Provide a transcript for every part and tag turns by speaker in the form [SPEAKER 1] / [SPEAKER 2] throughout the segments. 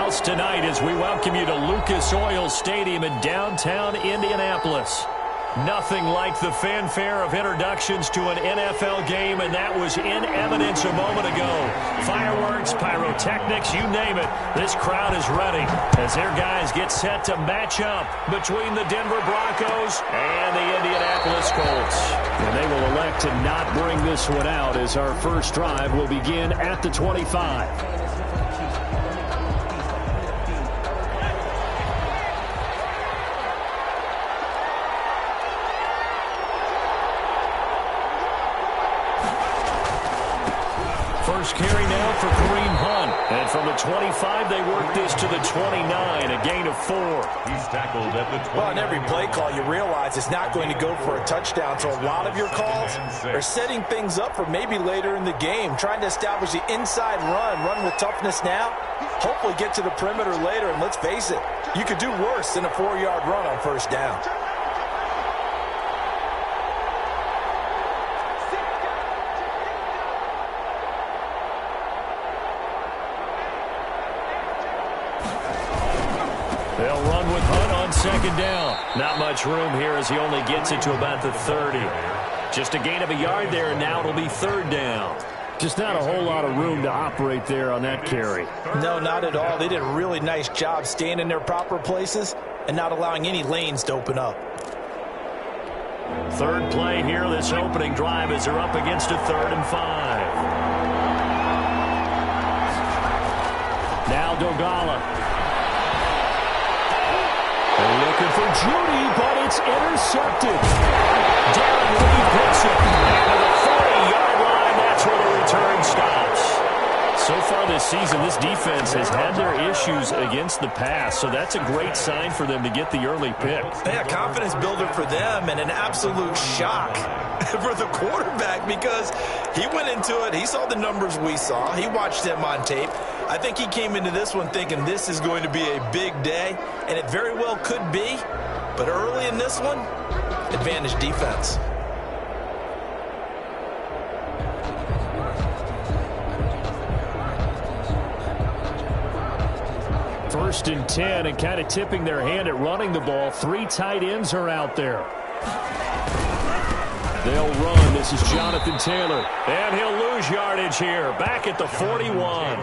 [SPEAKER 1] house tonight as we welcome you to Lucas Oil Stadium in downtown Indianapolis. Nothing like the fanfare of introductions to an NFL game, and that was in evidence a moment ago. Fireworks, pyrotechnics, you name it. This crowd is ready as their guys get set to match up between the Denver Broncos and the Indianapolis Colts. And they will elect to not bring this one out as our first drive will begin at the 25. First carry now for Kareem Hunt. And from the 25, they work this to the 29, a gain of 4.
[SPEAKER 2] He's tackled at the 20.
[SPEAKER 3] Well, on every play call, you realize it's not going to go for a touchdown. So a lot of your calls are setting things up for maybe later in the game, trying to establish the inside run with toughness now, hopefully get to the perimeter later. And let's face it, you could do worse than a 4-yard run on first down.
[SPEAKER 1] They'll run with Hunt on second down. Not much room here as he only gets it to about the 30. Just a gain of a yard there, and now it'll be third down. Just not a whole lot of room to operate there on that carry.
[SPEAKER 3] No, not at all. They did a really nice job staying in their proper places and not allowing any lanes to open up.
[SPEAKER 1] Third play here, this opening drive as they're up against a 3rd and 5. Now Dogala. They're looking for Judy, but it's intercepted. Darren Reed picks it. And to the 40-yard line, that's where the return stops. So far this season, this defense has had their issues against the pass, so that's a great sign for them to get the early pick.
[SPEAKER 3] Yeah, confidence builder for them and an absolute shock for the quarterback because he went into it. He saw the numbers we saw. He watched him on tape. I think he came into this one thinking this is going to be a big day, and it very well could be. But early in this one, advantage defense.
[SPEAKER 1] First and 10, and kind of tipping their hand at running the ball. 3 tight ends are out there. They'll run. This is Jonathan Taylor. And he'll lose yardage here. Back at the 41.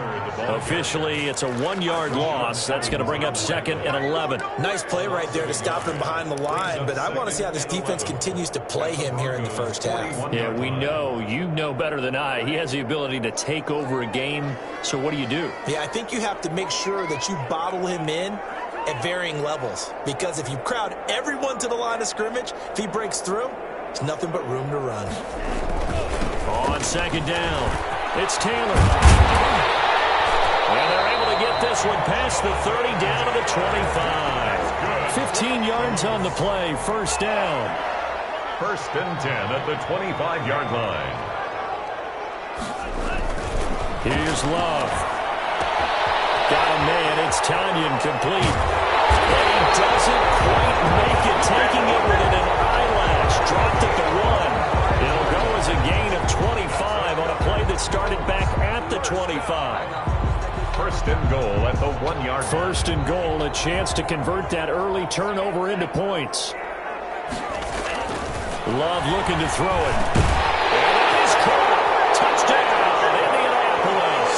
[SPEAKER 1] Officially, it's a 1-yard loss. That's going to bring up 2nd and 11.
[SPEAKER 3] Nice play right there to stop him behind the line, but I want to see how this defense continues to play him here in the first half.
[SPEAKER 1] Yeah, we know. You know better than I. He has the ability to take over a game. So what do you do?
[SPEAKER 3] Yeah, I think you have to make sure that you bottle him in at varying levels, because if you crowd everyone to the line of scrimmage, if he breaks through, there's nothing but room to run.
[SPEAKER 1] On second down, it's Taylor. And they're able to get this one past the 30 down to the 25. 15 yards on the play, first down.
[SPEAKER 2] First and 10 at the 25-yard line.
[SPEAKER 1] Here's Love. Got a man, it's Tanyan complete. And he doesn't quite make it, taking it within an eyelash. Dropped at the 1. It'll go as a gain of 25 on a play that started back at the 25.
[SPEAKER 2] First and goal at the 1-yard line.
[SPEAKER 1] First and goal, a chance to convert that early turnover into points. Love looking to throw it. And it is caught. Touchdown, Indianapolis.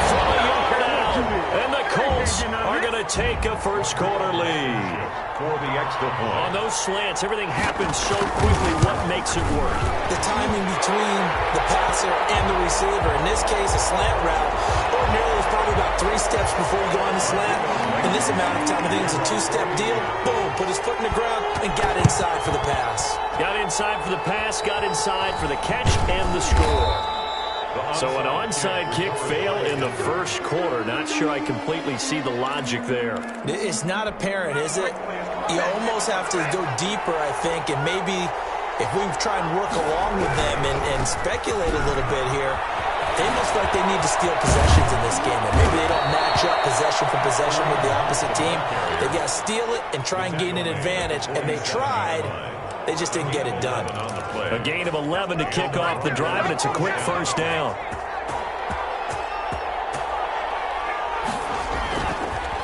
[SPEAKER 1] From a yard out. And the Colts are going to take a first-quarter lead.
[SPEAKER 2] For the extra point.
[SPEAKER 1] On those slants, everything happens so quickly. What makes it work?
[SPEAKER 3] The timing between the passer and the receiver. In this case, a slant route. Ordinarily, it's probably about 3 steps before you go on the slant. In this amount of time, I think it's a 2-step deal. Boom, put his foot in the ground and got inside for the pass.
[SPEAKER 1] Got inside for the pass, got inside for the catch and the score. So an onside kick fail in the first quarter. Not sure I completely see the logic there.
[SPEAKER 3] It's not apparent, is it? You almost have to go deeper, I think, and maybe if we try and work along with them and speculate a little bit here, they must like they need to steal possessions in this game, and maybe they don't match up possession for possession with the opposite team. They got to steal it and try and gain an advantage, and they tried. They just didn't get it done.
[SPEAKER 1] A gain of 11 to kick off the drive, and it's a quick first down.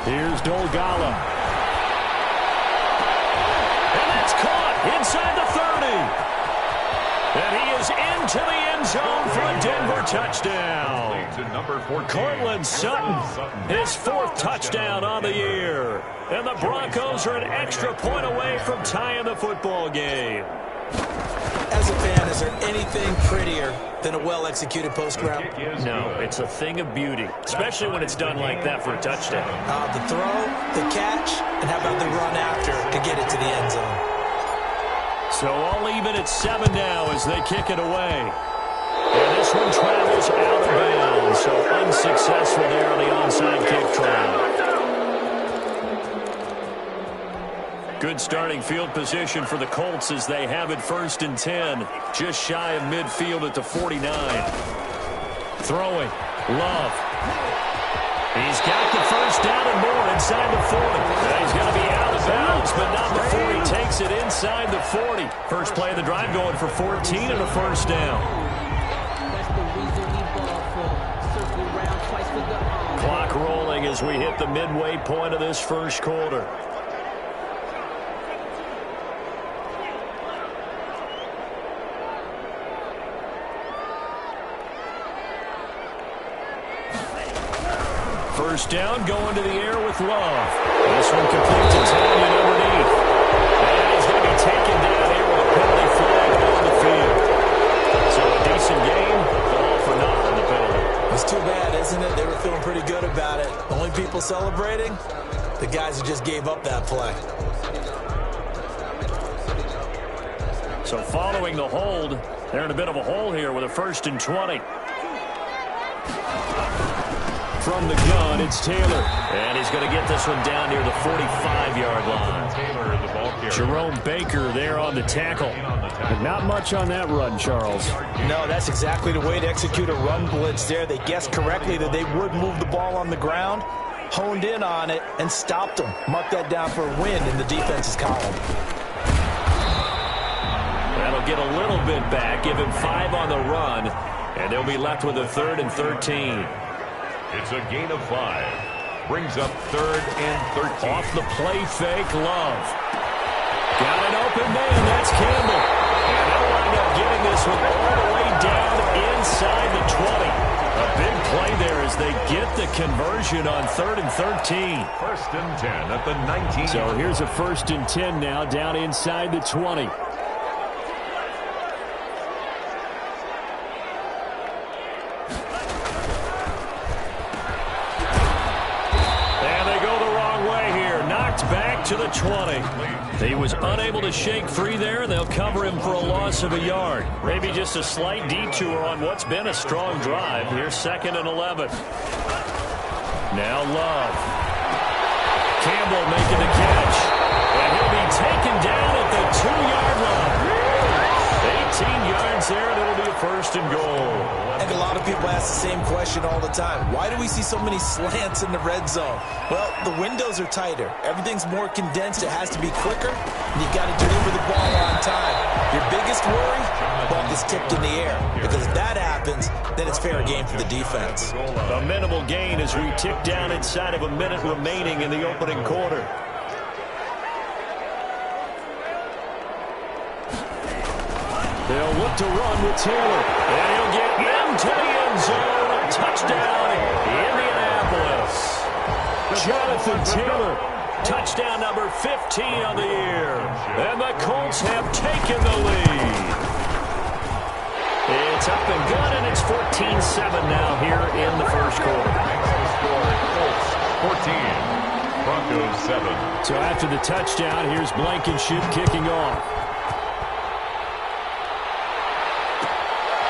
[SPEAKER 1] Here's Dolgala. And that's caught inside the 30. And he is into the end zone for a Denver touchdown. Cortland Sutton, his 4th touchdown on the year. And the Broncos are an extra point away from tying the football game.
[SPEAKER 3] As a fan, is there anything prettier than a well-executed post route?
[SPEAKER 1] No, it's a thing of beauty, especially when it's done like that for a touchdown.
[SPEAKER 3] The throw, the catch, and how about the run after to get it to the end zone?
[SPEAKER 1] So all even at 7 now as they kick it away. And this one travels out of bounds, so unsuccessful there on the onside kick try. Good starting field position for the Colts as they have it 1st and 10. Just shy of midfield at the 49. Throwing. Love. He's got the 1st down and more inside the 40. Now he's going to be out of bounds, but not before he takes it inside the 40. First play of the drive going for 14 and a 1st down. Clock rolling as we hit the midway point of this 1st quarter. First down, going to the air with Love. This one complete to Tanya underneath. And he's going to be taken down here with a penalty flag on the field. So a decent game, but all for nothing, the penalty.
[SPEAKER 3] It's too bad, isn't it? They were feeling pretty good about it. Only people celebrating, the guys who just gave up that play.
[SPEAKER 1] So following the hold, they're in a bit of a hole here with a 1st and 20. From the gun, it's Taylor. And he's going to get this one down near the 45-yard line. Jerome Baker there on the tackle.
[SPEAKER 4] But not much on that run, Charles.
[SPEAKER 3] No, that's exactly the way to execute a run blitz there. They guessed correctly that they would move the ball on the ground, honed in on it, and stopped them. Mark that down for a win in the defense's column.
[SPEAKER 1] That'll get a little bit back, give him 5 on the run, and they'll be left with a 3rd and 13.
[SPEAKER 2] It's a gain of 5. Brings up 3rd and 13.
[SPEAKER 1] Off the play fake, Love. Got an open man, that's Campbell. And they'll wind up getting this one all the way down inside the 20. A big play there as they get the conversion on 3rd and 13.
[SPEAKER 2] 1st and 10 at the 19.
[SPEAKER 1] So here's a 1st and 10 now down inside the 20. Back to the 20. He was unable to shake free there. They'll cover him for a loss of a yard. Maybe just a slight detour on what's been a strong drive. Here's 2nd and 11. Now Love. Campbell making the catch. And he'll be taken down at the 2-yard line. 18 yards there, and it'll be a 1st and goal.
[SPEAKER 3] I think a lot of people ask the same question all the time. Why do we see so many slants in the red zone? Well, the windows are tighter. Everything's more condensed. It has to be quicker, and you've got to deliver the ball on time. Your biggest worry? Ball gets tipped in the air. Because if that happens, then it's fair game for the defense.
[SPEAKER 1] A minimal gain as we tick down inside of a minute remaining in the opening quarter. They'll look to run with Taylor. And he'll get into the end zone. Touchdown, Indianapolis. Jonathan Taylor. Touchdown number 15 on the year. And the Colts have taken the lead. It's up and good, and it's 14-7 now here in the 1st quarter.
[SPEAKER 2] Colts 14, Broncos 7.
[SPEAKER 1] So after the touchdown, here's Blankenship kicking off.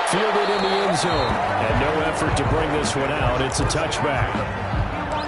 [SPEAKER 1] Fielded in the end zone. And no effort to bring this one out. It's a touchback.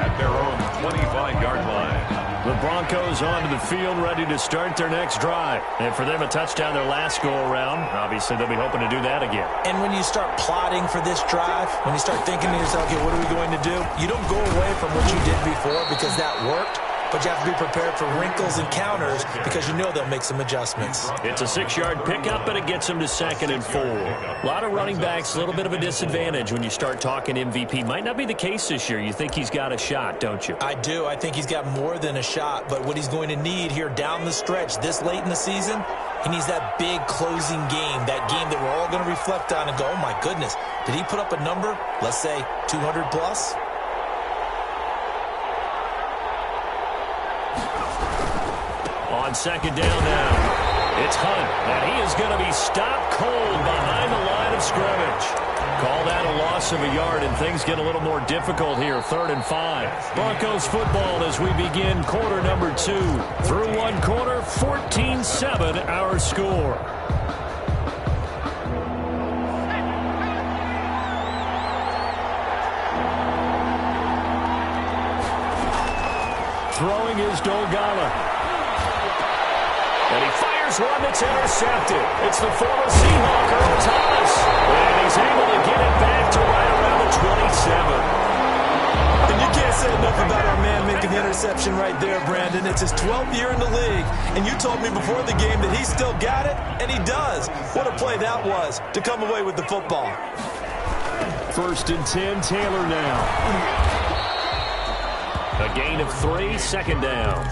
[SPEAKER 2] At their own 25-yard line.
[SPEAKER 1] The Broncos onto the field, ready to start their next drive. And for them, a touchdown their last go-around. Obviously, they'll be hoping to do that again.
[SPEAKER 3] And when you start plotting for this drive, when you start thinking to yourself, okay, what are we going to do? You don't go away from what you did before because that worked. but you have to be prepared for wrinkles and counters because you know they'll make some adjustments.
[SPEAKER 1] It's a 6-yard pickup, and it gets them to 2nd and 4. A lot of running backs, a little bit of a disadvantage when you start talking MVP. Might not be the case this year. You think he's got a shot, don't you?
[SPEAKER 3] I do. I think he's got more than a shot, but what he's going to need here down the stretch this late in the season, he needs that big closing game, that game that we're all going to reflect on and go, oh my goodness, did he put up a number, let's say 200 plus?
[SPEAKER 1] On 2nd down now, it's Hunt, and he is going to be stopped cold behind the line of scrimmage. Call that a loss of a yard, and things get a little more difficult here. 3rd and 5. Broncos football as we begin quarter number 2. Through one quarter, 14-7 our score. Throwing is Dolgala. And he fires one that's intercepted. It's the former Seahawk, Earl Thomas. And he's able to get it back to right around the 27.
[SPEAKER 3] And you can't say enough about our man making the interception right there, Brandon. It's his 12th year in the league. And you told me before the game that he still got it, and he does. What a play that was to come away with the football.
[SPEAKER 1] 1st and 10, Taylor now. A gain of 3, 2nd down.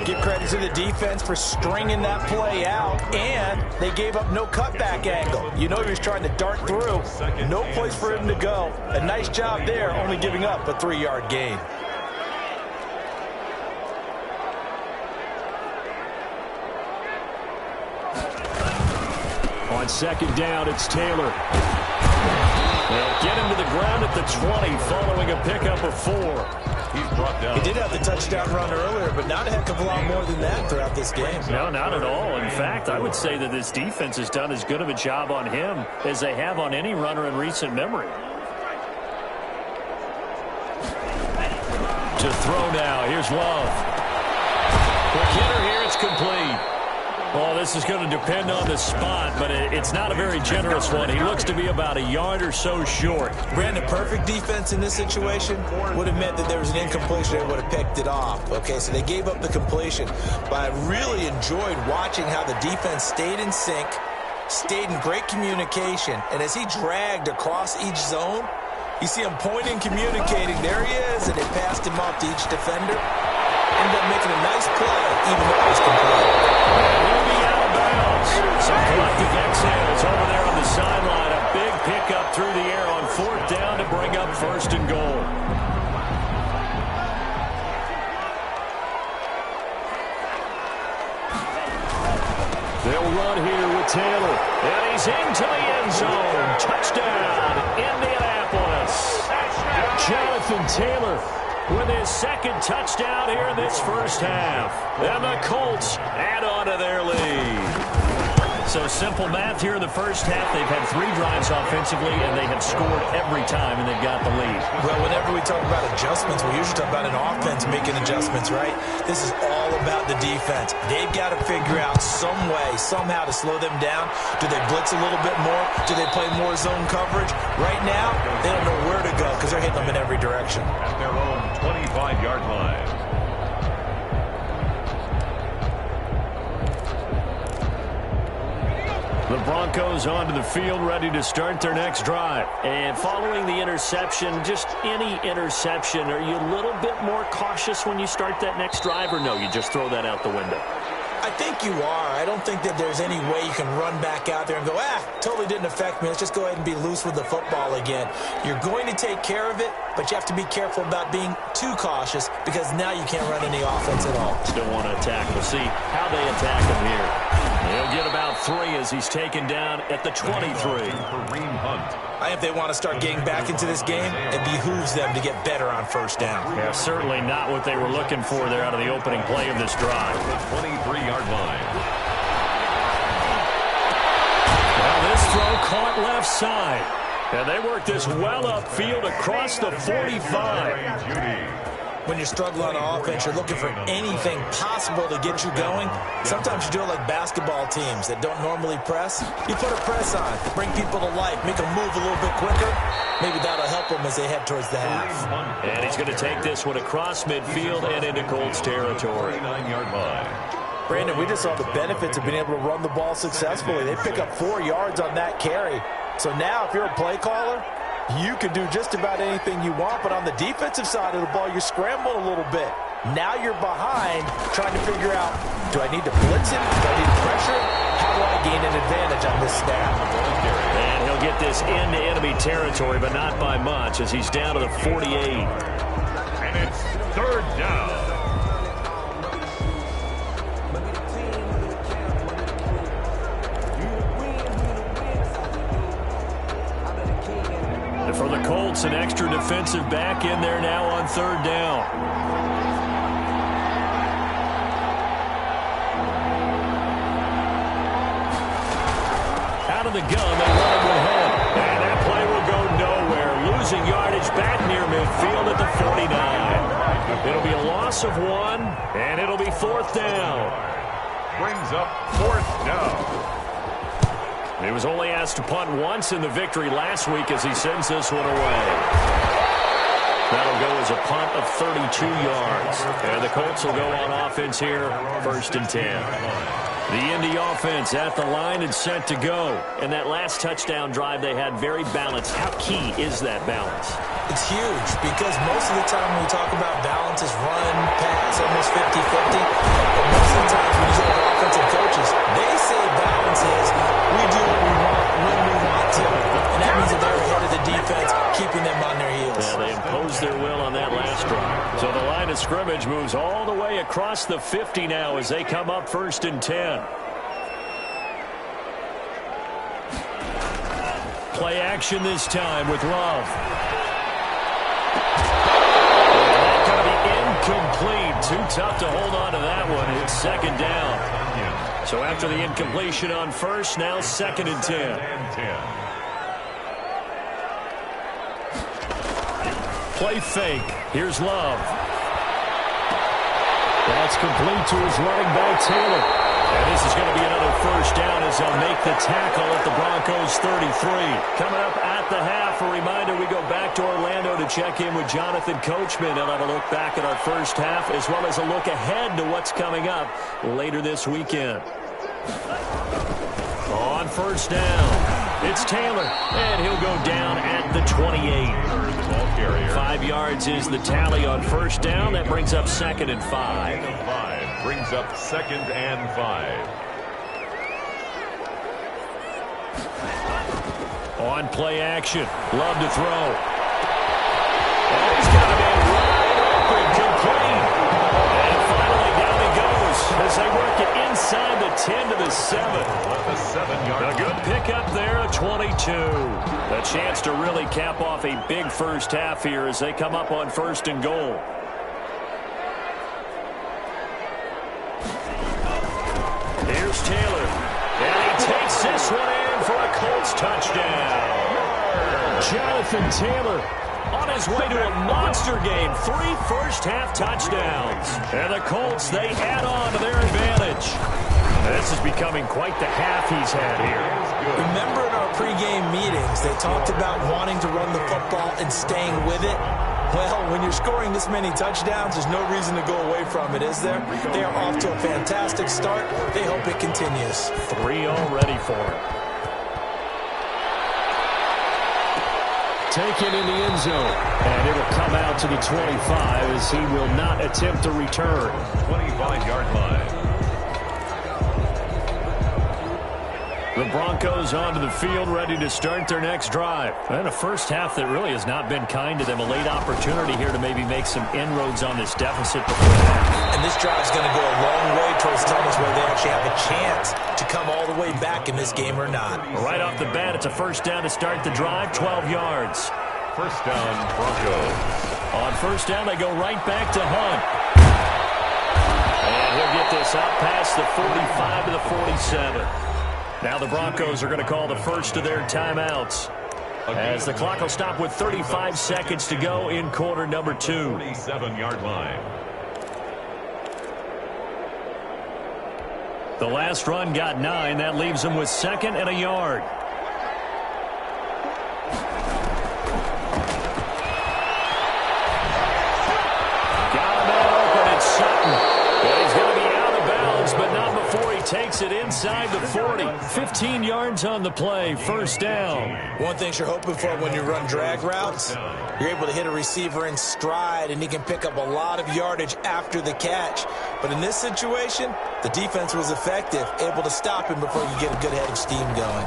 [SPEAKER 3] Give credit to the defense for stringing that play out, and they gave up no cutback angle. You know he was trying to dart through. No place for him to go. A nice job there, only giving up a 3-yard gain.
[SPEAKER 1] On 2nd down, it's Taylor. They'll get him to the ground at the 20 following a pickup of 4.
[SPEAKER 3] He did have the touchdown run earlier, but not a heck of a lot more than that throughout this game.
[SPEAKER 1] No, not at all. In fact, I would say that this defense has done as good of a job on him as they have on any runner in recent memory. To throw now. Here's Love. Quick hitter here. It's complete. Well, this is going to depend on the spot, but it's not a very generous one. He looks to be about a yard or so short.
[SPEAKER 3] Brandon, perfect defense in this situation would have meant that there was an incompletion. They would have picked it off. Okay, so they gave up the completion. But I really enjoyed watching how the defense stayed in sync, stayed in great communication, and as he dragged across each zone, you see him pointing, communicating. There he is, and they passed him off to each defender. Ended up making a nice play, even though it was complete.
[SPEAKER 1] He'll be out of bounds. Some collective exhales over there on the sideline. A big pickup through the air on 4th down to bring up 1st and goal. They'll run here with Taylor. And he's into the end zone. Touchdown, Indianapolis. Jonathan Taylor with his 2nd touchdown here in this first half. And the Colts add on to their lead. So simple math here in the first half. They've had 3 drives offensively, and they have scored every time, and they've got the lead.
[SPEAKER 3] Well, whenever we talk about adjustments, we usually talk about an offense making adjustments, right? This is all about the defense. They've got to figure out some way, somehow to slow them down. Do they blitz a little bit more? Do they play more zone coverage? Right now, they don't know where to go because they're hitting them in every direction.
[SPEAKER 2] At their own 25-yard line.
[SPEAKER 1] The Broncos onto the field, ready to start their next drive. And following the interception, just any interception, are you a little bit more cautious when you start that next drive, or no, you just throw that out the window?
[SPEAKER 3] I think you are. I don't think that there's any way you can run back out there and go, totally didn't affect me. Let's just go ahead and be loose with the football again. You're going to take care of it, but you have to be careful about being too cautious because now you can't run any offense at all.
[SPEAKER 1] Still want to attack. We'll see how they attack him here. He'll get about 3 as he's taken down at the 23.
[SPEAKER 3] I think they want to start getting back into this game. It behooves them to get better on 1st down.
[SPEAKER 1] Yeah, certainly not what they were looking for there out of the opening play of this drive.
[SPEAKER 2] The 23-yard line.
[SPEAKER 1] Well, this throw caught left side. And they work this well upfield across the 45.
[SPEAKER 3] when you're struggling on offense, you're looking for anything possible to get you going. Sometimes you do it like basketball teams that don't normally press. You put a press on, bring people to life, make them move a little bit quicker. Maybe that'll help them as they head towards the half.
[SPEAKER 1] And he's going to take this one across midfield and into Colts territory.
[SPEAKER 2] 9-yard line.
[SPEAKER 3] Brandon, we just saw the benefits of being able to run the ball successfully. They pick up 4 yards on that carry. So now if you're a play caller, you can do just about anything you want, but on the defensive side of the ball, you scramble a little bit. Now you're behind, trying to figure out, do I need to blitz him? Do I need to pressure him? How do I gain an advantage on this snap?
[SPEAKER 1] And he'll get this into enemy territory, but not by much, as he's down to the 48.
[SPEAKER 2] And it's 3rd down.
[SPEAKER 1] And for the Colts, an extra defensive back in there now on 3rd down. Out of the gun, they run it with him. And that play will go nowhere. Losing yardage back near midfield at the 49. It'll be a loss of 1, and it'll be 4th down.
[SPEAKER 2] Brings up 4th down.
[SPEAKER 1] He was only asked to punt once in the victory last week as he sends this one away. That'll go as a punt of 32 yards. And the Colts will go on offense here, 1st and 10. The Indy offense at the line and set to go. And that last touchdown drive they had very balanced. How key is that balance?
[SPEAKER 3] It's huge because most of the time when we talk about balance is run, pass, almost 50-50. But most of the times when you talk about offensive coaches, they say balance is we do what we want when we want to. And that means that they're ahead of the defense, keeping them on their heels.
[SPEAKER 1] Yeah, they imposed their will on that last drive. So the line of scrimmage moves all the way across the 50 now as they come up 1st and 10. Play action this time with Love. That's going to be incomplete. Too tough to hold on to that one. It's 2nd down. So after the incompletion on 1st, now 2nd and 10. Play fake. Here's Love. That's complete to his running back, Taylor. And this is going to be another 1st down as they'll make the tackle at the Broncos 33. Coming up at the half, a reminder we go back to Orlando to check in with Jonathan Coachman and have a look back at our 1st half as well as a look ahead to what's coming up later this weekend. On 1st down, it's Taylor, and he'll go down at the 28. 5 yards is the tally on 1st down. That brings up 2nd and 5.
[SPEAKER 2] Brings up 2nd and 5.
[SPEAKER 1] On play action, Love to throw. And he's got a man wide open, complete. And finally down he goes as they work it inside the 10 to the 7.
[SPEAKER 2] The 7-yard.
[SPEAKER 1] A good pickup there, a 22. A chance to really cap off a big 1st half here as they come up on 1st and goal. Here's Taylor, and he takes this one in for a Colts touchdown. Jonathan Taylor on his way to a monster game, 3 first-half touchdowns. And the Colts, they add on to their advantage. This is becoming quite the half he's had here.
[SPEAKER 3] Remember in our pregame meetings, they talked about wanting to run the football and staying with it. Well, when you're scoring this many touchdowns, there's no reason to go away from it, is there? They are off to a fantastic start. They hope it continues.
[SPEAKER 1] 3 already for him. Taken in the end zone. And it'll come out to the 25 as he will not attempt to return.
[SPEAKER 2] 25-yard line.
[SPEAKER 1] The Broncos onto the field, ready to start their next drive. And a 1st half that really has not been kind to them. A late opportunity here to maybe make some inroads on this deficit before that.
[SPEAKER 3] And this drive is going to go a long way towards telling us whether they actually have a chance to come all the way back in this game or not.
[SPEAKER 1] Right off the bat, it's a 1st down to start the drive, 12 yards.
[SPEAKER 2] 1st down, Broncos.
[SPEAKER 1] On 1st down, they go right back to Hunt. And he'll get this out past the 45 to the 47. Now the Broncos are going to call the first of their timeouts. as the clock will stop with 35 seconds to go in quarter number 2.
[SPEAKER 2] 47-yard line.
[SPEAKER 1] The last run got 9. That leaves them with 2nd and a yard. He's going to be out of bounds, but not before he takes it inside the 40. 15 yards on the play, first down.
[SPEAKER 3] One thing you're hoping for when you run drag routes, you're able to hit a receiver in stride, and he can pick up a lot of yardage after the catch. But in this situation, the defense was effective, able to stop him before you get a good head of steam going.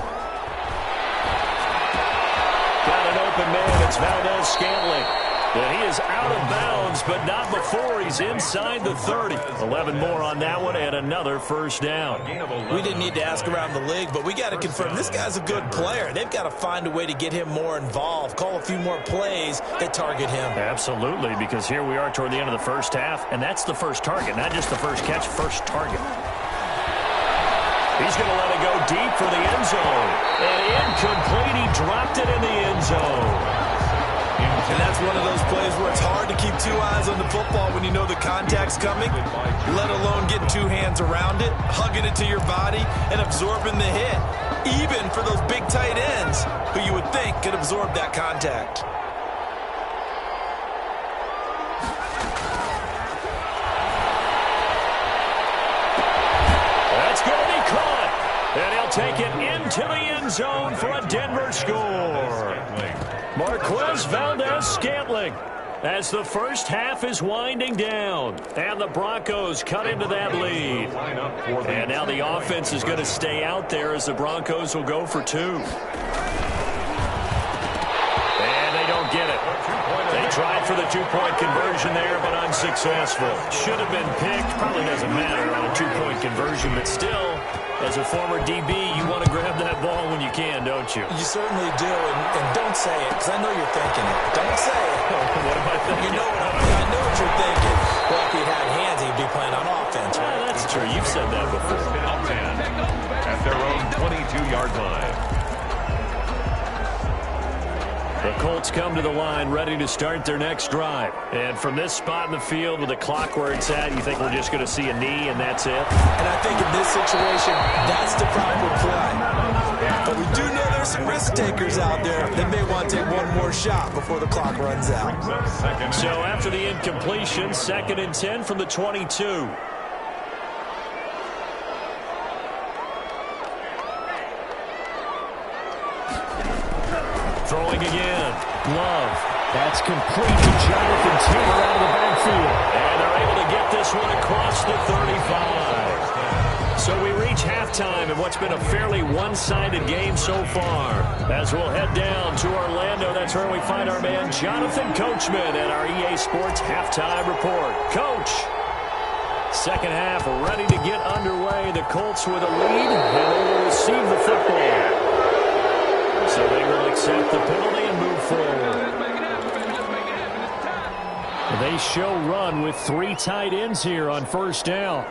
[SPEAKER 1] Got an open man. It's Valdez-Scantling. And he is out of bounds, but not before he's inside the 30. 11 more on that one and another first down.
[SPEAKER 3] We didn't need to ask around the league, but we got to confirm this guy's a good player. They've got to find a way to get him more involved, call a few more plays that target him.
[SPEAKER 1] Absolutely, because here we are toward the end of the first half, and that's the first target, not just the first catch, first target. He's going to let it go deep for the end zone. And incomplete, he dropped it in the end zone.
[SPEAKER 3] And that's one of those plays where it's hard to keep two eyes on the football when you know the contact's coming, let alone getting two hands around it, hugging it to your body, and absorbing the hit, even for those big tight ends who you would think could absorb that contact.
[SPEAKER 1] That's going to be caught, and he'll take it into the end zone for a Denver score. Marquez Valdez-Scantling as the first half is winding down. And the Broncos cut into that lead. And now the offense is going to stay out there as the Broncos will go for 2. And they don't get it. They tried for the two-point conversion there, but unsuccessful. Should have been picked. Probably doesn't matter on a two-point conversion, but still, as a former DB, you want to grab that ball when you can, don't you?
[SPEAKER 3] You certainly do, and don't say it, because I know you're thinking it. Don't say it.
[SPEAKER 1] What am I thinking?
[SPEAKER 3] You know I know what you're thinking. Well, if he had hands, he'd be playing on offense, right?
[SPEAKER 1] That's true. You've said that before.
[SPEAKER 2] At their own 22-yard line.
[SPEAKER 1] The Colts come to the line ready to start their next drive. And from this spot in the field with the clock where it's at, you think we're just going to see a knee and that's it?
[SPEAKER 3] And I think in this situation, that's the proper play. But we do know there's some risk takers out there that may want to take one more shot before the clock runs out.
[SPEAKER 1] So after the incompletion, 2nd and 10 from the 22. Throwing again. Love. That's complete to Jonathan Taylor out of the backfield. And they're able to get this one across the 35. So we reach halftime in what's been a fairly one-sided game so far. As we'll head down to Orlando, that's where we find our man Jonathan Coachman at our EA Sports Halftime Report. Coach, second half ready to get underway. The Colts with a lead, and they will receive the football. So they will accept the penalty and move forward. They show run with 3 tight ends here on first down.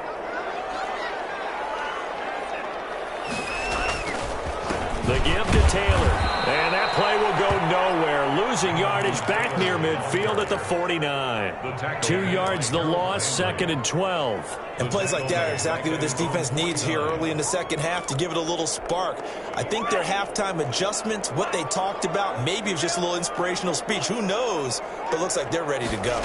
[SPEAKER 1] The give to Taylor. And that play will go nowhere. Losing yardage back near midfield at the 49. 2 yards the loss, 2nd and 12.
[SPEAKER 3] And plays like that are exactly what this defense needs here early in the second half to give it a little spark. I think their halftime adjustment, what they talked about, maybe it was just a little inspirational speech. Who knows? But it looks like they're ready to go.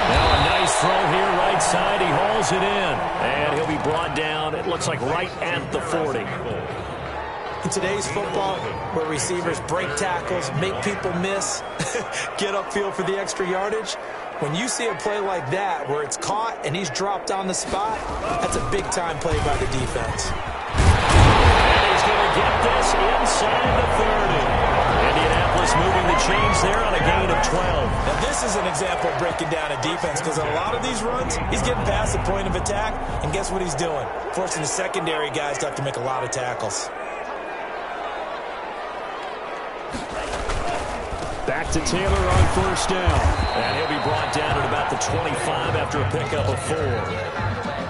[SPEAKER 1] Now a nice throw here, right side. He hauls it in. And he'll be brought down, it looks like right at the 40.
[SPEAKER 3] In today's football, where receivers break tackles, make people miss, get upfield for the extra yardage, when you see a play like that where it's caught and he's dropped on the spot, that's a big-time play by the defense.
[SPEAKER 1] And he's going to get this inside the 30. Indianapolis moving the chains there on a gain of 12.
[SPEAKER 3] Now, this is an example of breaking down a defense because on a lot of these runs, he's getting past the point of attack, and guess what he's doing? Forcing the secondary guys to have to make a lot of tackles.
[SPEAKER 1] Back to Taylor on first down. And he'll be brought down at about the 25 after a pickup of 4.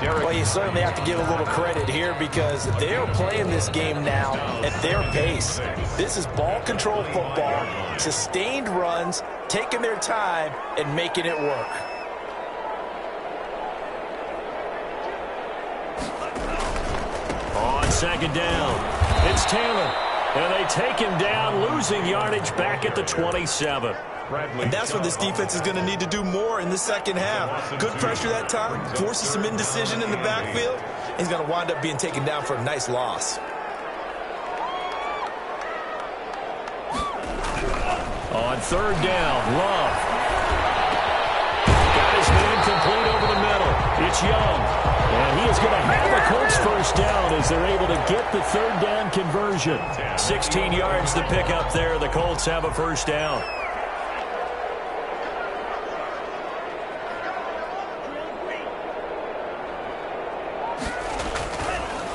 [SPEAKER 3] Well, you certainly have to give a little credit here because they're playing this game now at their pace. This is ball control football, sustained runs, taking their time, and making it work.
[SPEAKER 1] On second down, it's Taylor. And they take him down, losing yardage back at the 27.
[SPEAKER 3] And that's what this defense is going to need to do more in the second half. Good pressure that time, forces some indecision in the backfield. He's going to wind up being taken down for a nice loss.
[SPEAKER 1] On third down, Love. Got his man complete over the middle. It's Young. And he is going to have a Colts first down as they're able to get the third down conversion. 16 yards to pick up there. The Colts have a first down.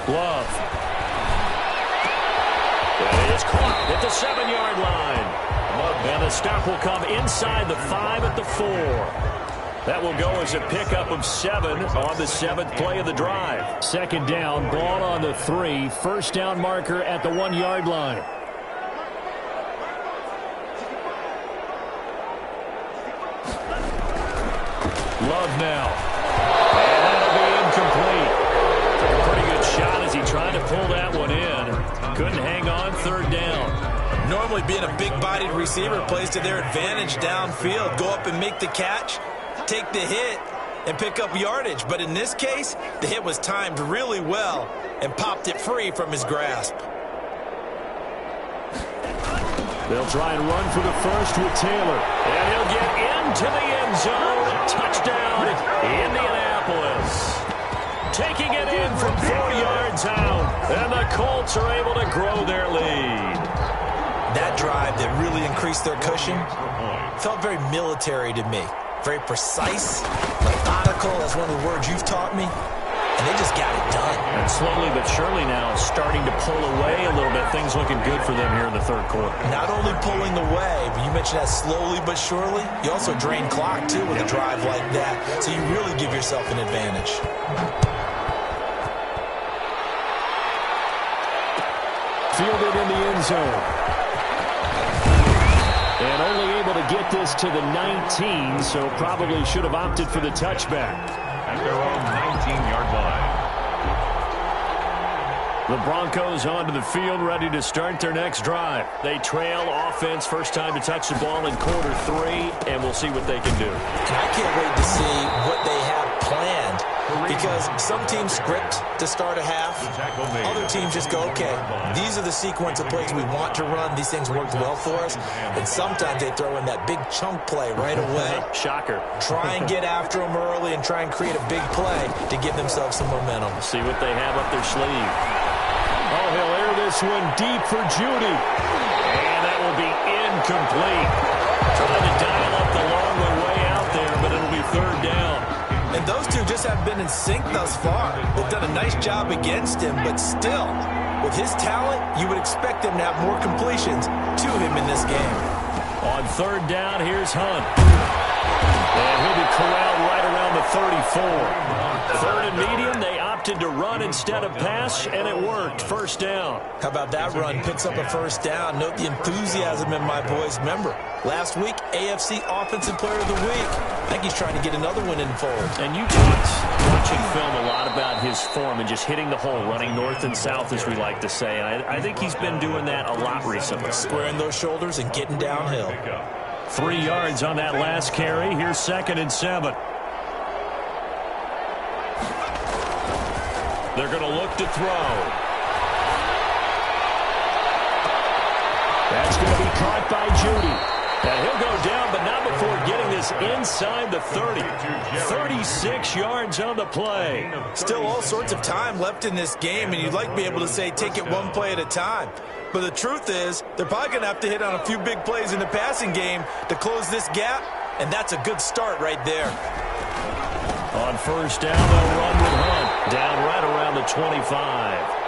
[SPEAKER 1] Love. It is caught at the 7-yard line. And the stop will come inside the 5 at the 4. That will go as a pickup of 7 on the 7th play of the drive.
[SPEAKER 4] Second down, ball on the 3. First down marker at the 1-yard line.
[SPEAKER 1] Love now. And that'll be incomplete. Took a pretty good shot as he tried to pull that one in. Couldn't hang on third down.
[SPEAKER 3] Normally being a big-bodied receiver plays to their advantage downfield. Go up and make the catch, take the hit, and pick up yardage. But in this case, the hit was timed really well and popped it free from his grasp.
[SPEAKER 1] They'll try and run for the first with Taylor. And he'll get into the end zone. Touchdown, Indianapolis. Taking it in from 4 yards out. And the Colts are able to grow their lead.
[SPEAKER 3] That drive that really increased their cushion felt very military to me. Very precise, methodical. That's one of the words you've taught me. And they just got it done.
[SPEAKER 1] And slowly but surely now starting to pull away a little bit. Things looking good for them here in the third quarter.
[SPEAKER 3] Not only pulling away, but you mentioned that slowly but surely. You also drain clock, too, with a drive like that. So you really give yourself an advantage.
[SPEAKER 1] Fielded in the end zone. And only able to get this to the 19, so probably should have opted for the touchback.
[SPEAKER 2] At their own 19-yard line.
[SPEAKER 1] The Broncos onto the field, ready to start their next drive. They trail offense, first time to touch the ball in quarter 3, and we'll see what they can do.
[SPEAKER 3] And I can't wait to see what they have planned, because some teams script to start a half. Other teams just go, okay, these are the sequence of plays we want to run. These things worked well for us. And sometimes they throw in that big chunk play right away.
[SPEAKER 1] Shocker.
[SPEAKER 3] Try and get after them early and try and create a big play to give themselves some momentum.
[SPEAKER 1] See what they have up their sleeve. Oh, he'll air this one deep for Judy. And that will be incomplete. Trying to dial up the long one way out there, but it'll be third down.
[SPEAKER 3] And those two just have been in sync thus far. They've done a nice job against him, but still, with his talent, you would expect them to have more completions to him in this game.
[SPEAKER 1] On third down, here's Hunt. And he'll be corralled right around the 34. Third and medium, they opted to run instead of pass, and it worked. First down.
[SPEAKER 3] How about that run? Picks up a first down. Note the enthusiasm in my boys. Remember, last week, AFC Offensive Player of the Week. I think he's trying to get another one in fold.
[SPEAKER 1] And you talked, watching film, a lot about his form and just hitting the hole, running north and south, as we like to say. And I think he's been doing that a lot recently.
[SPEAKER 3] Squaring those shoulders and getting downhill.
[SPEAKER 1] 3 yards on that last carry. Here's 2nd and 7. They're going to look to throw. That's going to be caught by Judy. And he'll go down, but not before getting this inside the 30. 36 yards on the play.
[SPEAKER 3] Still all sorts of time left in this game, and you'd like to be able to say take it one play at a time. But the truth is, they're probably going to have to hit on a few big plays in the passing game to close this gap, and that's a good start right there.
[SPEAKER 1] On first down, they'll run with Hunt. Down right around the 25.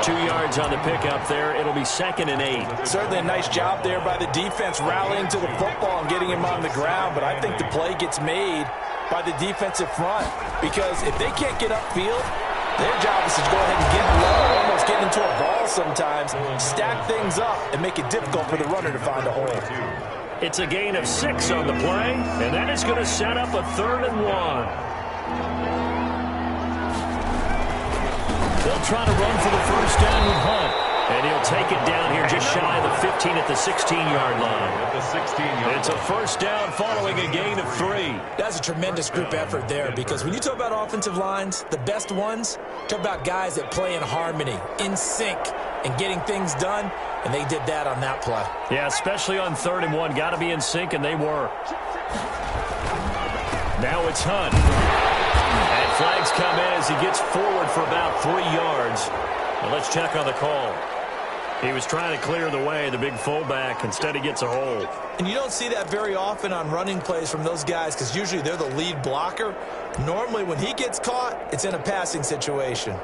[SPEAKER 1] 2 yards on the pickup there. It'll be 2nd and 8.
[SPEAKER 3] Certainly a nice job there by the defense rallying to the football and getting him on the ground, but I think the play gets made by the defensive front, because if they can't get upfield, their job is to go ahead and get low, almost get into a ball sometimes, stack things up, and make it difficult for the runner to find a hole.
[SPEAKER 1] It's a gain of 6 on the play, and that is going to set up a 3rd and 1. They'll try to run for the first down with Hunt. And he'll take it down here just shy of the 15 at the 16-yard line. It's a first down following a gain of 3.
[SPEAKER 3] That's a tremendous group effort there, because when you talk about offensive lines, the best ones, talk about guys that play in harmony, in sync, and getting things done, and they did that on that play.
[SPEAKER 1] Yeah, especially on 3rd and 1. Got to be in sync, and they were. Now it's Hunt. And flags come in as he gets forward for about 3 yards. Well, let's check on the call. He was trying to clear the way, the big fullback. Instead, he gets a hold.
[SPEAKER 3] And you don't see that very often on running plays from those guys, because usually they're the lead blocker. Normally, when he gets caught, it's in a passing situation.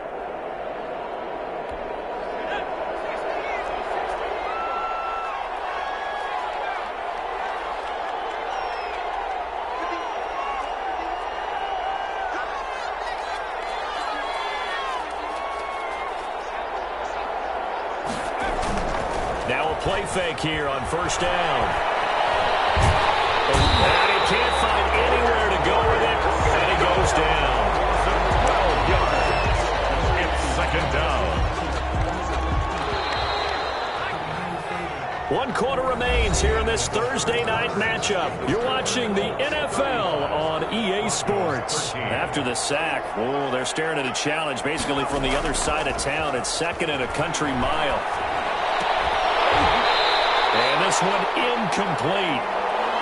[SPEAKER 1] Now a play fake here on first down. And he can't find anywhere to go with it, and he goes down.
[SPEAKER 2] 12 yards. It's 2nd down.
[SPEAKER 1] 1 quarter remains here in this Thursday night matchup. You're watching the NFL on EA Sports. After the sack, they're staring at a challenge basically from the other side of town. It's 2nd and a country mile. And this one incomplete.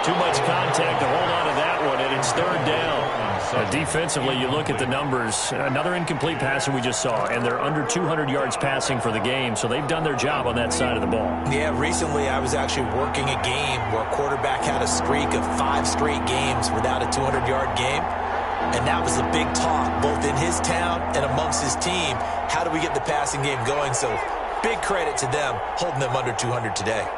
[SPEAKER 1] Too much contact to hold on to that one, and it's 3rd down. Defensively, you look at the numbers. Another incomplete passing we just saw, and they're under 200 yards passing for the game, so they've done their job on that side of the ball.
[SPEAKER 3] Yeah, recently I was actually working a game where a quarterback had a streak of 5 straight games without a 200-yard game, and that was the big talk, both in his town and amongst his team. How do we get the passing game going? So big credit to them, holding them under 200 today.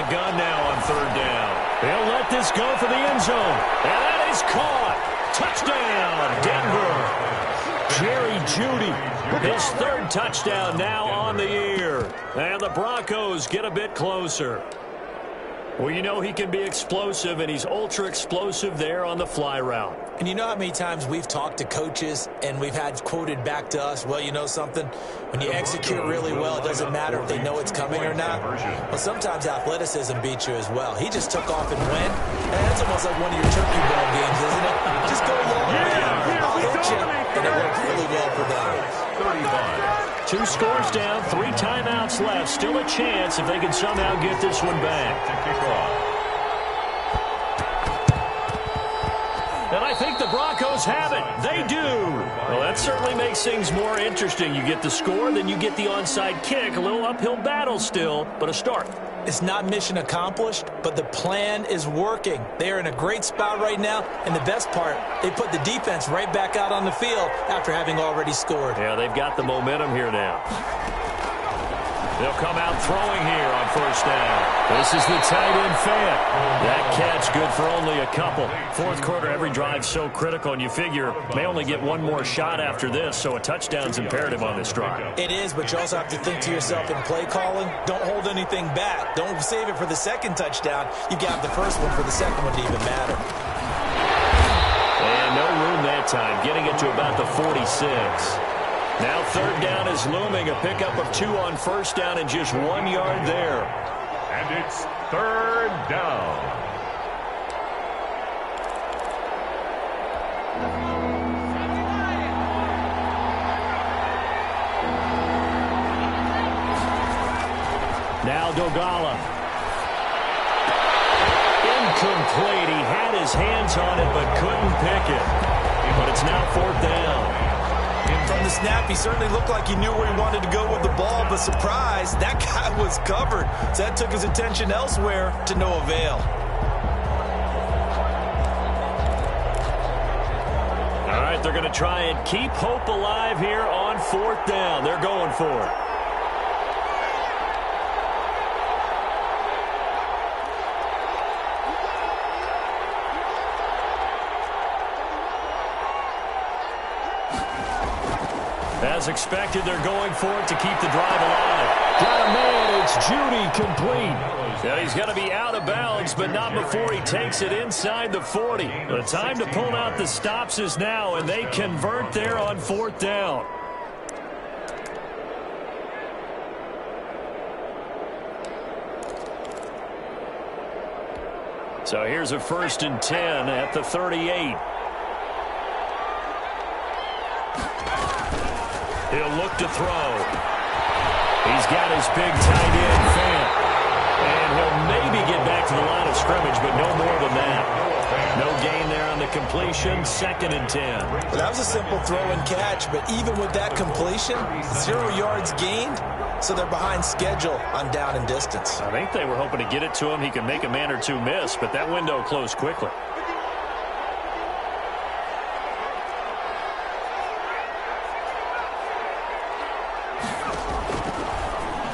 [SPEAKER 1] Gun now on 3rd down. They'll let this go for the end zone. And that is caught. Touchdown, Denver. Jerry Jeudy, his 3rd touchdown now on the year. And the Broncos get a bit closer. Well, you know he can be explosive, and he's ultra-explosive there on the fly route.
[SPEAKER 3] And you know how many times we've talked to coaches and we've had quoted back to us, well, you know something? When you execute really well, it doesn't matter if they know it's coming or not. Well, sometimes athleticism beats you as well. He just took off and went. And that's almost like one of your turkey ball games, isn't it? Just go long, I'll hit you, and it worked really well for them.
[SPEAKER 2] 35.
[SPEAKER 1] 2 scores down, 3 timeouts left. Still a chance if they can somehow get this one back.
[SPEAKER 2] To kick off.
[SPEAKER 1] And I think the Broncos have it. They do. Well, that certainly makes things more interesting. You get the score, then you get the onside kick. A little uphill battle still, but a start.
[SPEAKER 3] It's not mission accomplished, but the plan is working. They are in a great spot right now, and the best part, they put the defense right back out on the field after having already scored.
[SPEAKER 1] Yeah, they've got the momentum here now. They'll come out throwing here on first down. This is the tight end Fant. That catch good for only a couple. 4th quarter, every drive so critical, and you figure may only get one more shot after this, so a touchdown's imperative on this drive.
[SPEAKER 3] It is, but you also have to think to yourself in play calling, don't hold anything back. Don't save it for the 2nd touchdown. You've got the first one for the 2nd one to even matter.
[SPEAKER 1] And no room that time, getting it to about the 46. Now 3rd down is looming, a pickup of 2 on first down and just 1 yard there.
[SPEAKER 2] And it's 3rd down.
[SPEAKER 1] Now Dogala. Incomplete. He had his hands on it but couldn't pick it. But it's now 4th down.
[SPEAKER 3] From the snap, he certainly looked like he knew where he wanted to go with the ball, but surprise, that guy was covered. So that took his attention elsewhere to no avail.
[SPEAKER 1] All right, it. They're going to try and keep hope alive here on 4th down. They're going for it. As expected, they're going for it to keep the drive alive.
[SPEAKER 4] Got a man. It's Judy, complete.
[SPEAKER 1] Yeah, he's going to be out of bounds, but not before he takes it inside the 40. The time to pull out the stops is now, and they convert there on 4th down. So here's a 1st and 10 at the 38. He'll look to throw. He's got his big tight end, Fant. And he'll maybe get back to the line of scrimmage, but no more than that. No gain there on the completion, 2nd and 10.
[SPEAKER 3] Well, that was a simple throw and catch, but even with that completion, 0 yards gained, so they're behind schedule on down and distance.
[SPEAKER 1] I think they were hoping to get it to him. He could make a man or two miss, but that window closed quickly.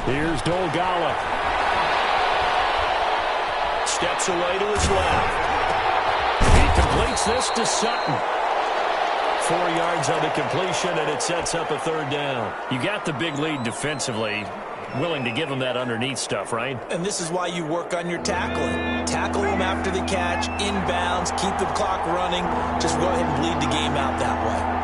[SPEAKER 4] Here's Dolgala.
[SPEAKER 1] Steps away to his left. He completes this to Sutton. 4 yards on the completion, and it sets up a 3rd down. You got the big lead defensively. Willing to give him that underneath stuff, right?
[SPEAKER 3] And this is why you work on your tackling. Tackle them after the catch, inbounds, keep the clock running. Just go ahead and bleed the game out that way.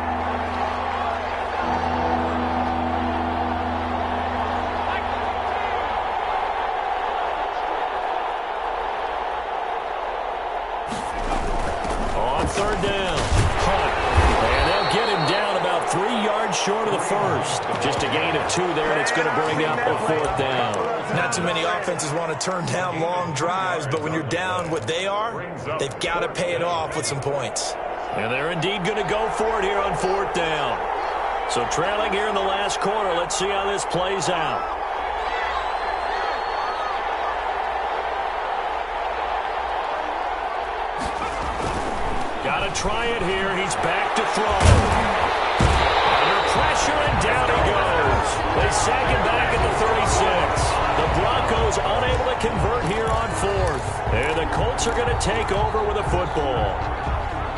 [SPEAKER 1] Short of the 1st. Just a gain of 2 there, and it's going to bring up a 4th down.
[SPEAKER 3] Not too many offenses want to turn down long drives, but when you're down what they are, they've got to pay it off with some points.
[SPEAKER 1] And they're indeed going to go for it here on 4th down. So trailing here in the last quarter, let's see how this plays out. Got to try it here. He's back to throw. Pressure, and down he goes. They sack him back at the 36. The Broncos unable to convert here on 4th. And the Colts are going to take over with a football.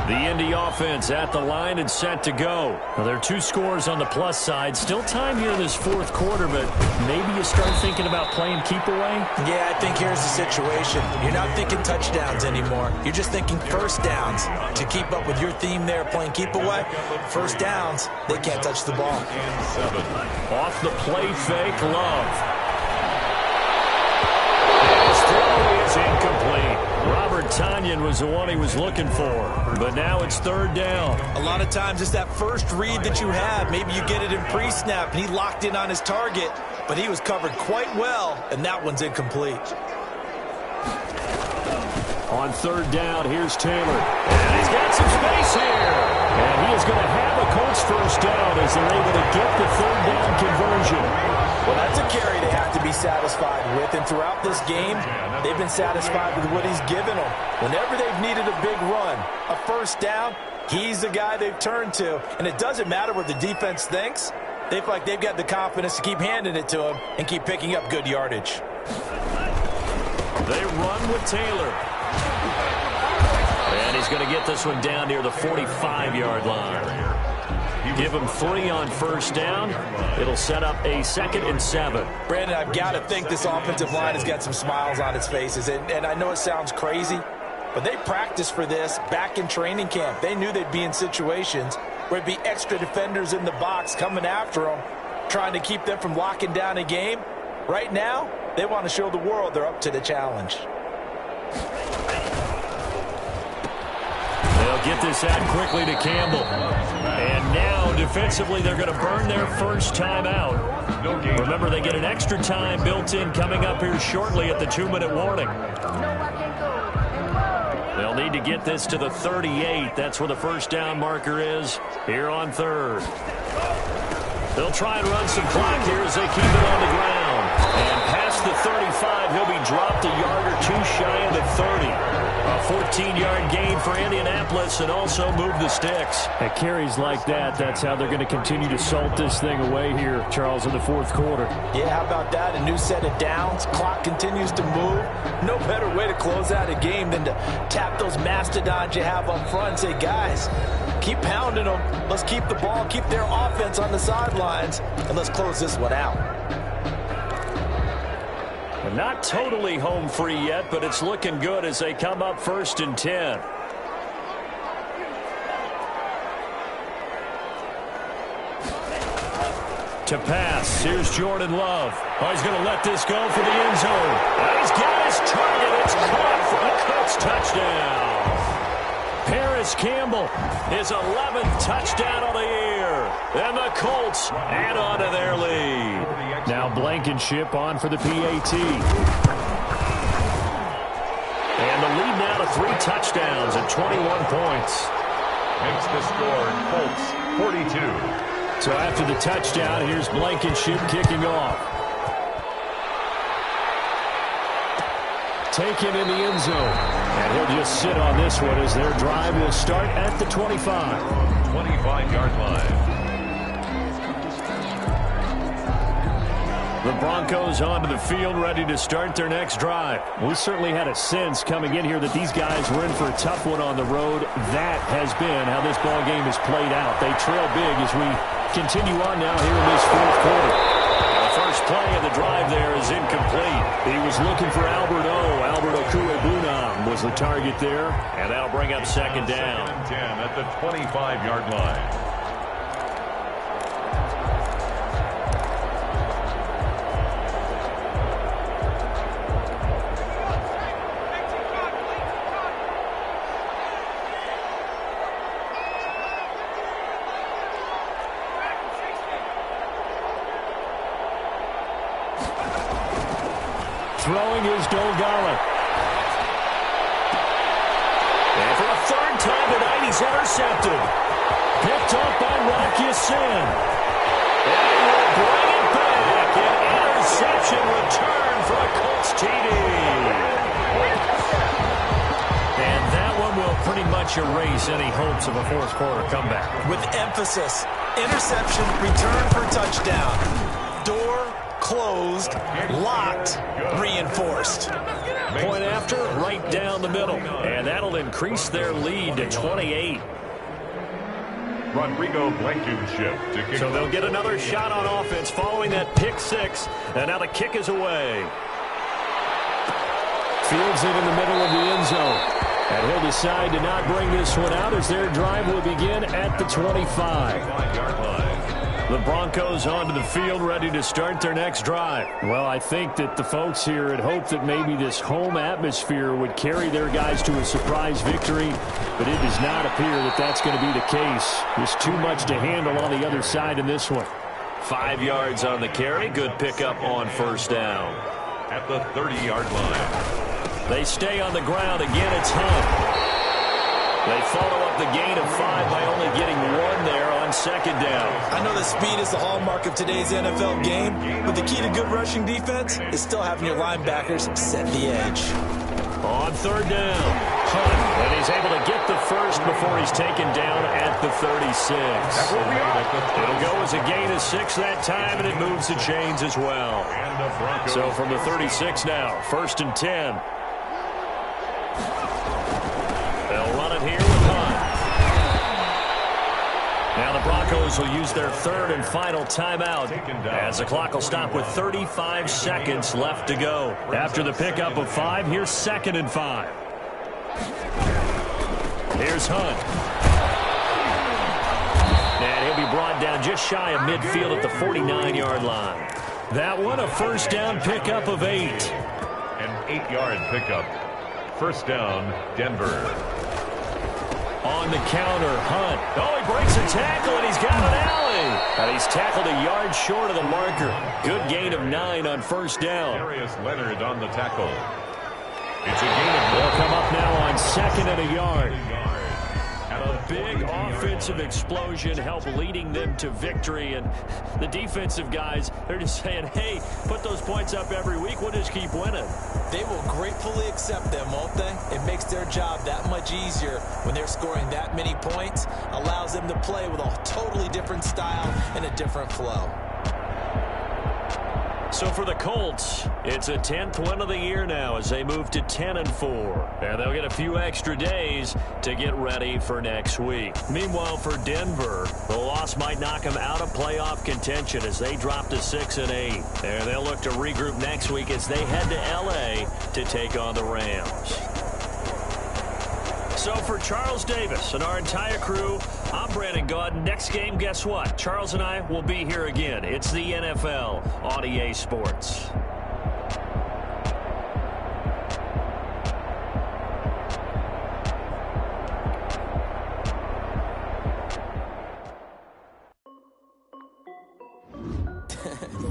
[SPEAKER 1] The Indy offense at the line and set to go. Well, there are 2 scores on the plus side. Still time here in this 4th quarter, but maybe you start thinking about playing keep away?
[SPEAKER 3] Yeah, I think here's the situation. You're not thinking touchdowns anymore. You're just thinking 1st downs. To keep up with your theme there, playing keep away, 1st downs, they can't touch the ball.
[SPEAKER 1] Off the play fake, Love. His throw is incomplete. Robert Tonyan was the one he was looking for, but now it's 3rd down.
[SPEAKER 3] A lot of times it's that first read that you have. Maybe you get it in pre-snap, and he locked in on his target, but he was covered quite well, and that one's incomplete.
[SPEAKER 1] On 3rd down, here's Taylor. And he's got some space here. And he is going to have a Colts 1st down as they're able to get the 3rd down conversion.
[SPEAKER 3] Well, that's a carry they have to be satisfied with. And throughout this game, they've been satisfied with what he's given them. Whenever they've needed a big run, a 1st down, he's the guy they've turned to. And it doesn't matter what the defense thinks. They feel like they've got the confidence to keep handing it to him and keep picking up good yardage.
[SPEAKER 1] They run with Taylor. And he's going to get this one down near the 45-yard line. Give him 3 on 1st down. It'll set up a 2nd and 7.
[SPEAKER 3] Brandon, I've got to think this offensive line has got some smiles on its faces. And I know it sounds crazy, but they practiced for this back in training camp. They knew they'd be in situations where it'd be extra defenders in the box coming after them, trying to keep them from locking down a game. Right now, they want to show the world they're up to the challenge.
[SPEAKER 1] They'll get this out quickly to Campbell. And now, defensively, they're going to burn their 1st time out. Remember, they get an extra time built in coming up here shortly at the 2-minute warning. They'll need to get this to the 38. That's where the 1st down marker is here on 3rd. They'll try and run some clock here as they keep it on the ground. And past the 35, he'll be dropped a yard or two shy of the 30. A 14-yard gain for Indianapolis and also move the sticks.
[SPEAKER 4] At carries like that, that's how they're going to continue to salt this thing away here, Charles, in the fourth quarter.
[SPEAKER 3] Yeah, how about that? A new set of downs. Clock continues to move. No better way to close out a game than to tap those mastodons you have up front and say, guys, keep pounding them. Let's keep the ball, keep their offense on the sidelines, and let's close this one out.
[SPEAKER 1] Not totally home free yet, but it's looking good as they come up 1st and 10. To pass, here's Jordan Love. Oh, he's going to let this go for the end zone. And he's got his target. It's caught for the Colts touchdown. Paris Campbell, his 11th touchdown of the year. And the Colts add on to their lead.
[SPEAKER 4] Now Blankenship on for the PAT.
[SPEAKER 1] And the lead now to 3 touchdowns and 21 points.
[SPEAKER 2] Makes the score Colts 42.
[SPEAKER 4] So after the touchdown, here's Blankenship kicking off. Taken in the end zone. And he'll just sit on this one as their drive will start at the 25.
[SPEAKER 2] 25-yard line.
[SPEAKER 1] The Broncos onto the field ready to start their next drive.
[SPEAKER 4] We certainly had a sense coming in here that these guys were in for a tough one on the road. That has been how this ball game has played out. They trail big as we continue on now here in this fourth quarter.
[SPEAKER 1] The first play of the drive there is incomplete.
[SPEAKER 4] He was looking for Albert Okuebunam was the target there.
[SPEAKER 1] And that'll bring up second down.
[SPEAKER 2] 10 at the 25-yard line.
[SPEAKER 4] Throwing is Dolgala.
[SPEAKER 1] And for a third time tonight, he's intercepted. Picked up by Rocky Sin. And he will bring it back. An interception return for a Colts TD. And that one will pretty much erase any hopes of a fourth quarter comeback.
[SPEAKER 3] With emphasis, interception, return for touchdown. Door closed, locked, reinforced.
[SPEAKER 1] Point after, right down the middle. And that'll increase their lead to 28.
[SPEAKER 2] Rodrigo Blankenship to kick.
[SPEAKER 1] So they'll get another shot on offense following that pick six. And now the kick is away.
[SPEAKER 4] Fields it in the middle of the end zone. And he'll decide to not bring this one out as their drive will begin at the 25.
[SPEAKER 2] 5-yard line.
[SPEAKER 1] The Broncos onto the field ready to start their next drive.
[SPEAKER 4] Well, I think that the folks here had hoped that maybe this home atmosphere would carry their guys to a surprise victory, but it does not appear that that's going to be the case. There's too much to handle on the other side in this one.
[SPEAKER 1] 5 yards on the carry. Good pickup on first down.
[SPEAKER 2] At the 30-yard line.
[SPEAKER 1] They stay on the ground. Again, it's Hunt. They follow up the gain of 5 by only getting 1 there on second down.
[SPEAKER 3] I know that speed is the hallmark of today's NFL game, but the key to good rushing defense is still having your linebackers set the edge.
[SPEAKER 1] On third down, Hunt, and he's able to get the first before he's taken down at the 36. It'll go as a gain of 6 that time, and it moves the chains as well. So from the 36 now, 1st and 10. They'll run it here with Hunt. Now the Broncos will use their third and final timeout as the clock will stop with 35 seconds left to go. After the pickup of 5, here's 2nd and 5. Here's Hunt. And he'll be brought down just shy of midfield at the 49-yard line. That one a first down pickup of 8.
[SPEAKER 2] An 8-yard pickup. First down, Denver.
[SPEAKER 1] On the counter, Hunt. Oh, he breaks a tackle, and he's got an alley. And he's tackled a yard short of the marker. Good gain of 9 on first down.
[SPEAKER 2] Darius Leonard on the tackle. It's a gain of 4.
[SPEAKER 4] They'll come up now on 2nd and a yard.
[SPEAKER 2] At
[SPEAKER 1] A big offensive explosion helped leading them to victory. And the defensive guys, they're just saying, hey, put those points up every week. We'll just keep winning.
[SPEAKER 3] They will gratefully accept them, won't they? It makes their job that much easier when they're scoring that many points. Allows them to play with a totally different style and a different flow.
[SPEAKER 1] So for the Colts, it's a 10th win of the year now as they move to 10-4. And they'll get a few extra days to get ready for next week. Meanwhile, for Denver, the loss might knock them out of playoff contention as they drop to 6-8. And they'll look to regroup next week as they head to L.A. to take on the Rams. So for Charles Davis and our entire crew, I'm Brandon Gaudin. Next game, guess what? Charles and I will be here again. It's the NFL on EA Sports.